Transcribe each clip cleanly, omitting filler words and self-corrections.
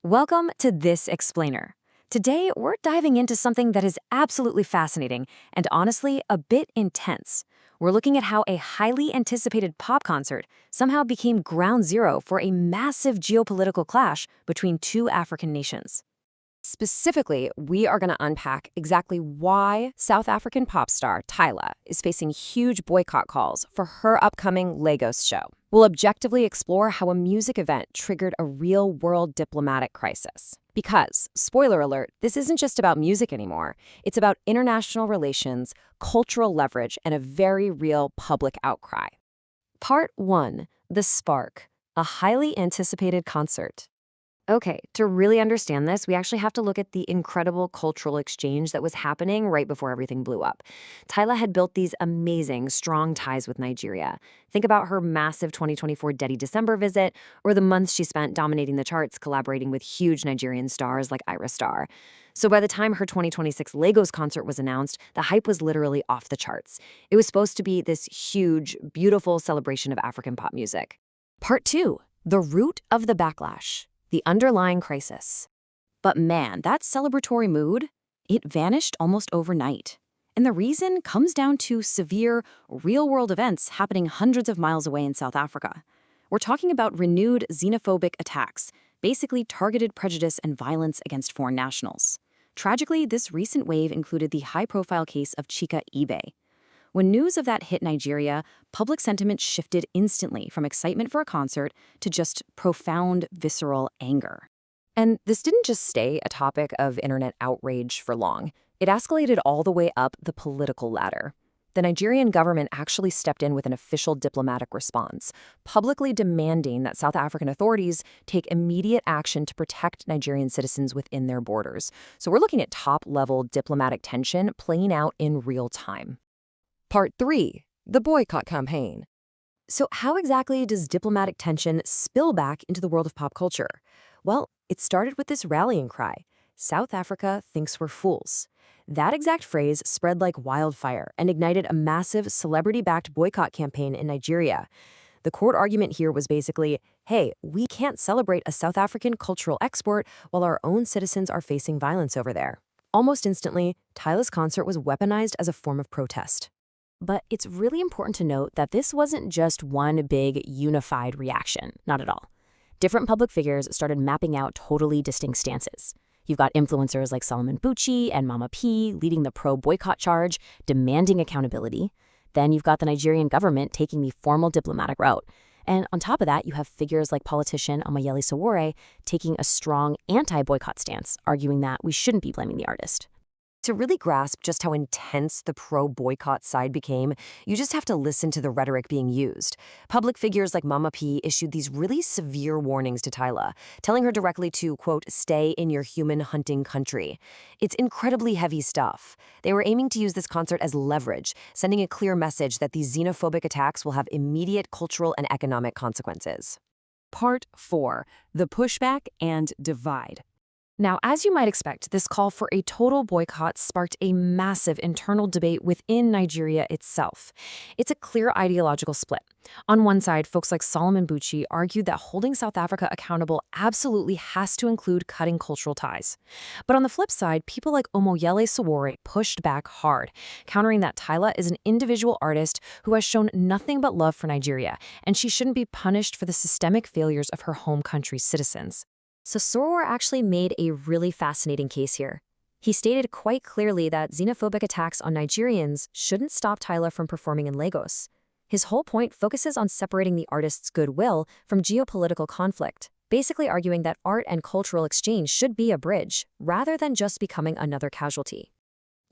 Welcome to This Explainer. Today, we're diving into something that is absolutely fascinating and honestly a bit intense. We're looking at how a highly anticipated pop concert somehow became ground zero for a massive geopolitical clash between two African nations. Specifically, we are going to unpack exactly why South African pop star Tyla is facing huge boycott calls for her upcoming Lagos show. We'll objectively explore how a music event triggered a real-world diplomatic crisis. Because, spoiler alert, this isn't just about music anymore. It's about international relations, cultural leverage, and a very real public outcry. Part 1. The Spark, a highly anticipated concert. Okay, to really understand this, we actually have to look at the incredible cultural exchange that was happening right before everything blew up. Tyla had built these amazing, strong ties with Nigeria. Think about her massive 2024 Dedi December visit, or the months she spent dominating the charts collaborating with huge Nigerian stars like Ira Star. So by the time her 2026 Lagos concert was announced, the hype was literally off the charts. It was supposed to be this huge, beautiful celebration of African pop music. Part 2. The root of the backlash. The underlying crisis. But man, that celebratory mood, it vanished almost overnight. And the reason comes down to severe, real-world events happening hundreds of miles away in South Africa. We're talking about renewed xenophobic attacks, basically targeted prejudice and violence against foreign nationals. Tragically, this recent wave included the high-profile case of Chika Ibe. When news of that hit Nigeria, public sentiment shifted instantly from excitement for a concert to just profound, visceral anger. And this didn't just stay a topic of internet outrage for long. It escalated all the way up the political ladder. The Nigerian government actually stepped in with an official diplomatic response, publicly demanding that South African authorities take immediate action to protect Nigerian citizens within their borders. So we're looking at top-level diplomatic tension playing out in real time. Part 3. The boycott campaign. So how exactly does diplomatic tension spill back into the world of pop culture? Well, it started with this rallying cry, "South Africa thinks we're fools." That exact phrase spread like wildfire and ignited a massive celebrity-backed boycott campaign in Nigeria. The court argument here was basically, hey, we can't celebrate a South African cultural export while our own citizens are facing violence over there. Almost instantly, Tyla's concert was weaponized as a form of protest. But it's really important to note that this wasn't just one big unified reaction, not at all. Different public figures started mapping out totally distinct stances. You've got influencers like Solomon Bucci and Mama P leading the pro-boycott charge, demanding accountability. Then you've got the Nigerian government taking the formal diplomatic route. And on top of that, you have figures like politician Omoyele Sowore taking a strong anti-boycott stance, arguing that we shouldn't be blaming the artist. To really grasp just how intense the pro-boycott side became, you just have to listen to the rhetoric being used. Public figures like Mama P issued these really severe warnings to Tyla, telling her directly to, quote, stay in your human-hunting country. It's incredibly heavy stuff. They were aiming to use this concert as leverage, sending a clear message that these xenophobic attacks will have immediate cultural and economic consequences. Part 4. The pushback and divide. Now, as you might expect, this call for a total boycott sparked a massive internal debate within Nigeria itself. It's a clear ideological split. On one side, folks like Solomon Bucci argued that holding South Africa accountable absolutely has to include cutting cultural ties. But on the flip side, people like Omoyele Sowore pushed back hard, countering that Tyla is an individual artist who has shown nothing but love for Nigeria, and she shouldn't be punished for the systemic failures of her home country's citizens. So Sowore actually made a really fascinating case here. He stated quite clearly that xenophobic attacks on Nigerians shouldn't stop Tyla from performing in Lagos. His whole point focuses on separating the artist's goodwill from geopolitical conflict, basically arguing that art and cultural exchange should be a bridge, rather than just becoming another casualty.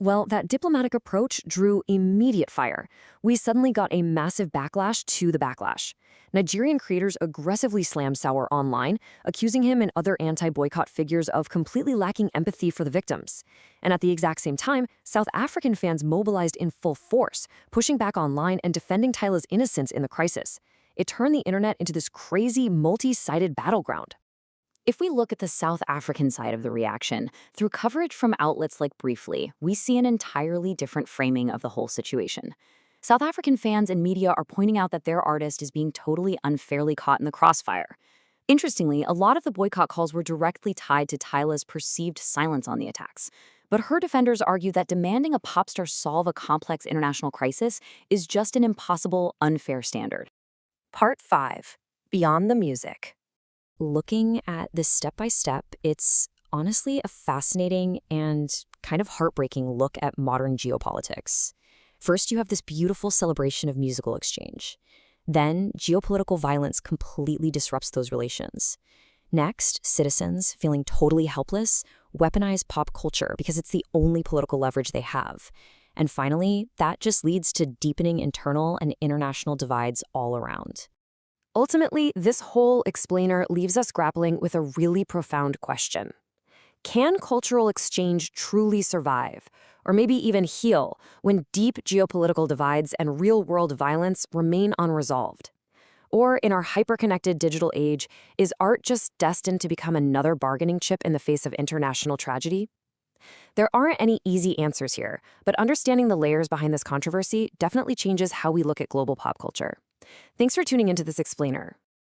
Well, that diplomatic approach drew immediate fire. We suddenly got a massive backlash to the backlash. Nigerian creators aggressively slammed Sowore online, accusing him and other anti-boycott figures of completely lacking empathy for the victims. And at the exact same time, South African fans mobilized in full force, pushing back online and defending Tyla's innocence in the crisis. It turned the internet into this crazy, multi-sided battleground. If we look at the South African side of the reaction, through coverage from outlets like Briefly, we see an entirely different framing of the whole situation. South African fans and media are pointing out that their artist is being totally unfairly caught in the crossfire. Interestingly, a lot of the boycott calls were directly tied to Tyla's perceived silence on the attacks. But her defenders argue that demanding a pop star solve a complex international crisis is just an impossible, unfair standard. Part 5. Beyond the Music. Looking at this step by step, it's honestly a fascinating and kind of heartbreaking look at modern geopolitics. First, you have this beautiful celebration of musical exchange. Then, geopolitical violence completely disrupts those relations. Next, citizens, feeling totally helpless, weaponize pop culture because it's the only political leverage they have. And finally, that just leads to deepening internal and international divides all around. Ultimately, this whole explainer leaves us grappling with a really profound question. Can cultural exchange truly survive, or maybe even heal, when deep geopolitical divides and real-world violence remain unresolved? Or in our hyper-connected digital age, is art just destined to become another bargaining chip in the face of international tragedy? There aren't any easy answers here, but understanding the layers behind this controversy definitely changes how we look at global pop culture. Thanks for tuning into this explainer.